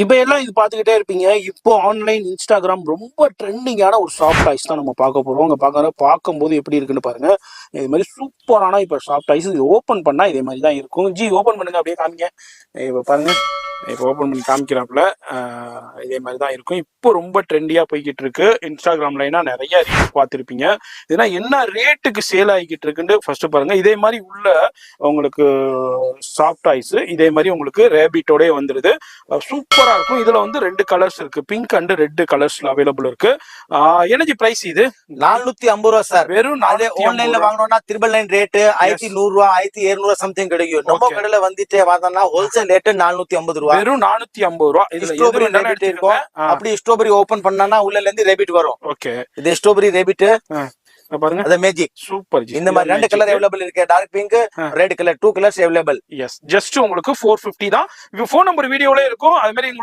இப்ப எல்லாம் இது பாத்துக்கிட்டே இருப்பீங்க. இப்போ ஆன்லைன் இன்ஸ்டாகிராம் ரொம்ப ட்ரெண்டிங்கான ஒரு சாஃப்ட் டாய்ஸ் தான் நம்ம பார்க்க போறோம். பார்க்கும்போது எப்படி இருக்குன்னு பாருங்க. இது மாதிரி சூப்பரான இப்ப சாஃப்ட் டாய்ஸ். இது ஓபன் பண்ணா இதே மாதிரி தான் இருக்கும். ஜி ஓபன் பண்ணுங்க, அப்படியே காமிங்க. இப்ப பாருங்க, இப்போ ஓபன் பண்ணி காமிக்கிறாப்புல. இதே மாதிரி தான் இருக்கும். இப்போ ரொம்ப ட்ரெண்டியா போய்கிட்டு இருக்கு. இன்ஸ்டாகிராம்ல நிறைய ரீல்ஸ் பார்த்துருப்பீங்க. இதெல்லாம் என்ன ரேட்டுக்கு சேல் ஆகிக்கிட்டு இருக்குன்னு ஃபர்ஸ்ட் பாருங்க. இதே மாதிரி உள்ள உங்களுக்கு சாஃப்ட் டாய்ஸ் இதே மாதிரி உங்களுக்கு ரேபிட்டோட வந்துருது. சூப்பரா இருக்கும். இதுல வந்து 2 கலர்ஸ் இருக்கு, பிங்க் அண்ட் ரெட் கலர்ஸ்ல அவைலபிள் இருக்கு. எனர்ஜி பிரைஸ் இது 450 ரூபா சார். வெறும் ஆன்லைன்ல வாங்கணும்னா 999 ரேட் 1200 ரூபா 1200 சம்திங் கிடைக்கும். நம்ம கடையில வந்துட்டே வாங்கினா ஹோல்சேல் ரேட் 450 ரூபா. வெறும் 450 ரூபா. இதுல ஸ்ட்ராபெரி ரேபிட் இருக்கும். அப்படி ஸ்ட்ராபெரி ஓபன் பண்ணனா உள்ள இருந்து ரேபிட் வரும். ஓகே, இது ஸ்ட்ராபெரி ரேபிட் பாருங்க. அது மேஜிக். சூப்பர். இந்த மாதிரி 2 கலர் அவைலபிள் இருக்கு. Dark pink, red colour, 2 colours available. Yes, just உங்களுக்கு 450 தான். ஃபோன் நம்பர் வீடியோல இருக்கும். அது மாதிரி